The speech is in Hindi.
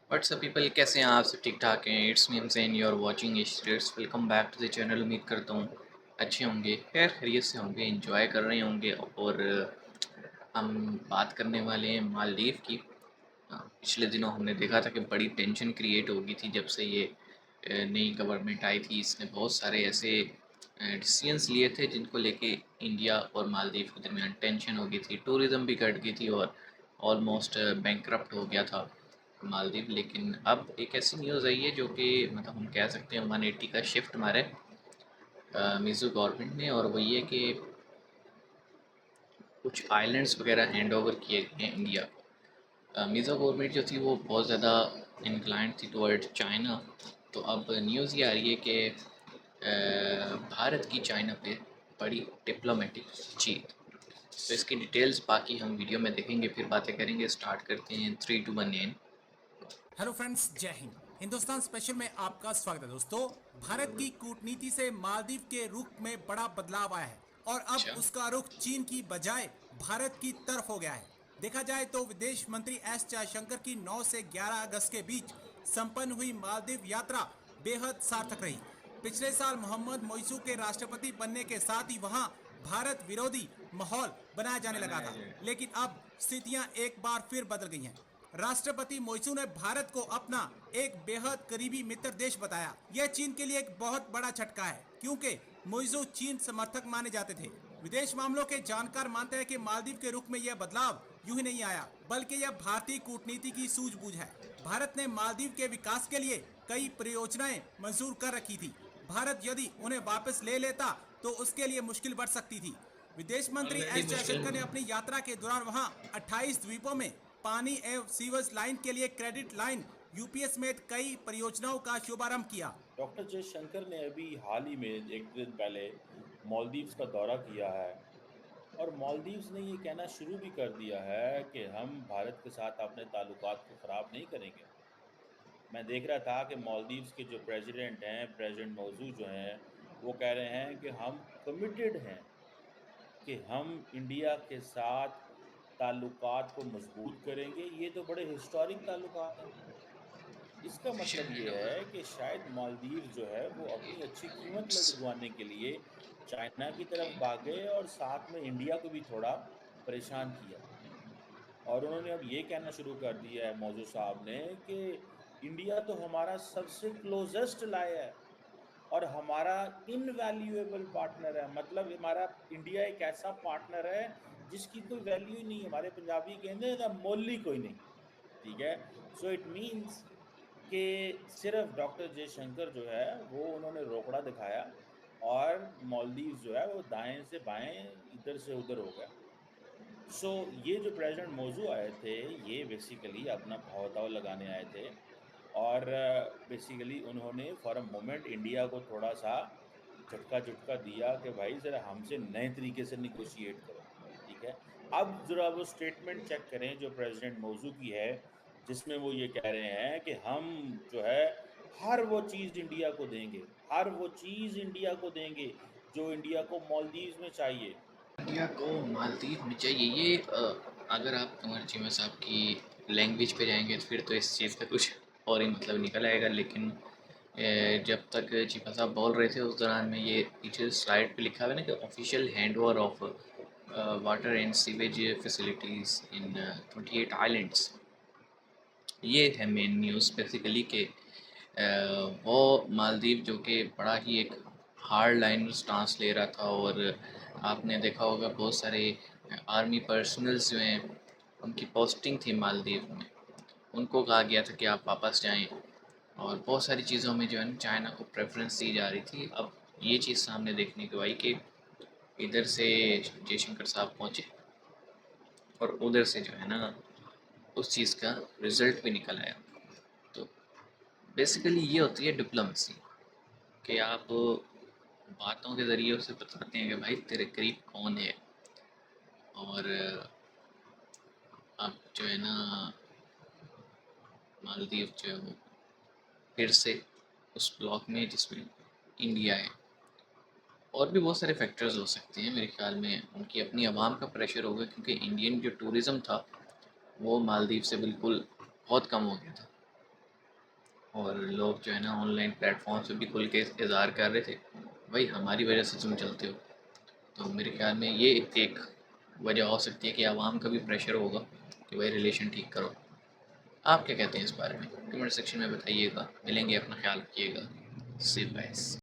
व्हाट्सअप पीपल, कैसे हैं आप? सब ठीक ठाक हैं? It's me Hamsain, you are watching states. Welcome back to the channel. उम्मीद करता हूँ अच्छे होंगे, खैर खैरियत से होंगे, एंजॉय कर रहे होंगे। और हम बात करने वाले हैं मालदीव की। पिछले दिनों हमने देखा था कि बड़ी टेंशन क्रिएट हो गई थी जब से ये नई गवर्नमेंट आई थी। इसने बहुत सारे ऐसे डिसीजंस लिए थे जिनको लेके इंडिया और मालदीव के दरमियान टेंशन हो गई थी। टूरिज़्म भी घट गई थी और ऑलमोस्ट बैंकरप्ट हो गया था मालदीव। लेकिन अब एक ऐसी न्यूज़ आई है जो कि मतलब हम कह सकते हैं 180 का शिफ्ट मारे मिज़ो गवर्नमेंट ने, और वो ये कि कुछ आइलैंड्स वगैरह हैंड ओवर किए गए हैं इंडिया को। मिज़ो गवर्नमेंट जो थी वो बहुत ज़्यादा इंक्लाइंड थी टुवर्ड चाइना। तो अब न्यूज़ ये आ रही है कि भारत की चाइना पे बड़ी डिप्लोमेटिक जीत। तो इसकी डिटेल्स बाकी हम वीडियो में देखेंगे, फिर बातें करेंगे। स्टार्ट करते हैं 3 2 1 9। हेलो फ्रेंड्स, जय हिंद। हिंदुस्तान स्पेशल में आपका स्वागत है। दोस्तों, भारत की कूटनीति से मालदीव के रुख में बड़ा बदलाव आया है और अब अच्छा। उसका रुख चीन की बजाय भारत की तरफ हो गया है। देखा जाए तो विदेश मंत्री एस जयशंकर की 9 से 11 अगस्त के बीच संपन्न हुई मालदीव यात्रा बेहद सार्थक रही। पिछले साल मोहम्मद मोइसू के राष्ट्रपति बनने के साथ ही वहां भारत विरोधी माहौल बनाया जाने लगा था, लेकिन अब स्थितियां एक बार फिर बदल गई हैं। राष्ट्रपति मोइसू ने भारत को अपना एक बेहद करीबी मित्र देश बताया। यह चीन के लिए एक बहुत बड़ा झटका है, क्योंकि मोइसू चीन समर्थक माने जाते थे। विदेश मामलों के जानकार मानते हैं कि मालदीव के रुख में यह बदलाव यूं ही नहीं आया, बल्कि यह भारतीय कूटनीति की सूझबूझ है। भारत ने मालदीव के विकास के लिए कई परियोजनाएं मंजूर कर रखी थी। भारत यदि उन्हें वापस ले लेता तो उसके लिए मुश्किल बढ़ सकती थी। विदेश मंत्री ऑलरेडी एस मुश्किल। जयशंकर ने अपनी यात्रा के दौरान वहां 28 द्वीपों में पानी एवं सीवर्स लाइन के लिए क्रेडिट लाइन यूपीएस समेत कई परियोजनाओं का शुभारंभ किया। डॉक्टर जयशंकर ने अभी हाल ही में एक दिन पहले मालदीव्स का दौरा किया है और मालदीव्स ने ये कहना शुरू भी कर दिया है कि हम भारत के साथ अपने ताल्लुकात को ख़राब नहीं करेंगे। मैं देख रहा था कि मालदीव्स के जो प्रेसिडेंट हैं, प्रेसिडेंट मौजूद जो हैं, वो कह रहे हैं कि हम कमिटेड हैं कि हम इंडिया के साथ ताल्लुकात को मजबूत करेंगे। ये तो बड़े हिस्टोरिक ताल्लुकात हैं। इसका ऑफिशियल मतलब हैंड ये है ओवर। कि शायद मालदीव जो है वो अपनी अच्छी कीमत लगवाने के लिए चाइना की तरफ भागे और साथ में इंडिया को भी थोड़ा परेशान किया। और उन्होंने अब ये कहना शुरू कर दिया है मौजू साहब ने कि इंडिया तो हमारा सबसे क्लोजेस्ट लाया है और हमारा इनवैल्यूएबल पार्टनर है। मतलब हमारा इंडिया एक ऐसा पार्टनर है जिसकी कोई वैल्यू ही नहीं है। हमारे पंजाबी कहते हैं ना, मोल कोई नहीं। ठीक है। सो इट मीन्स कि सिर्फ डॉक्टर जयशंकर जो है वो उन्होंने रोकड़ा दिखाया और मालदीव जो है वो दाएं से बाएं इधर से उधर हो गया। सो ये जो प्रेसिडेंट मौजू आए थे, ये बेसिकली अपना भावताव लगाने आए थे और बेसिकली उन्होंने फॉर अ मोमेंट इंडिया को थोड़ा सा झटका झुटका दिया कि भाई ज़रा हमसे नए तरीके से निगोशिएट करो। ठीक है। अब ज़रा वो स्टेटमेंट चेक करें जो प्रेसिडेंट मौजू की है, जिसमें वो ये कह रहे हैं कि हम जो है हर वो चीज़ इंडिया को देंगे, हर वो चीज़ इंडिया को देंगे जो इंडिया को मालदीव्स में चाहिए। इंडिया को मालदीव में चाहिए ये अगर आप कमर चीमा साहब की लैंग्वेज पे जाएंगे तो फिर तो इस चीज़ का कुछ और ही मतलब निकल आएगा। लेकिन जब तक चीमा साहब बोल रहे थे उस दौरान में ये पीछे स्लाइड पे लिखा हुआ है ना कि official hand over of water and sewage facilities in 28 islands. ये है मेन न्यूज़ बेसिकली कि वो मालदीव जो कि बड़ा ही एक हार्ड लाइन स्टांस ले रहा था। और आपने देखा होगा बहुत सारे आर्मी पर्सनल्स जो हैं उनकी पोस्टिंग थी मालदीव में, उनको कहा गया था कि आप वापस जाएं। और बहुत सारी चीज़ों में जो है ना चाइना को प्रेफरेंस दी जा रही थी। अब ये चीज़ सामने देखने को आई कि इधर से जयशंकर साहब पहुँचे और उधर से जो है ना उस चीज़ का रिज़ल्ट भी निकल आया। तो बेसिकली ये होती है डिप्लोमेसी कि आप बातों के ज़रिए उसे बताते हैं कि भाई तेरे करीब कौन है। और अब जो है ना मालदीव जो है वो फिर से उस ब्लॉक में जिसमें इंडिया है। और भी बहुत सारे फैक्टर्स हो सकते हैं मेरे ख्याल में। उनकी अपनी आवाम का प्रेशर होगा, क्योंकि इंडियन जो टूरिज़्म था वो मालदीव से बिल्कुल बहुत कम हो गया था, और लोग जो है ना ऑनलाइन प्लेटफॉर्म्स पे भी खुल के इज़हार कर रहे थे भाई हमारी वजह से तुम चलते हो। तो मेरे ख्याल में ये एक वजह हो सकती है कि आवाम का भी प्रेशर होगा कि भाई रिलेशन ठीक करो। आप क्या कहते हैं इस बारे में? कमेंट सेक्शन में बताइएगा। मिलेंगे, अपना ख्याल रखिएगा। सी यू गाइस।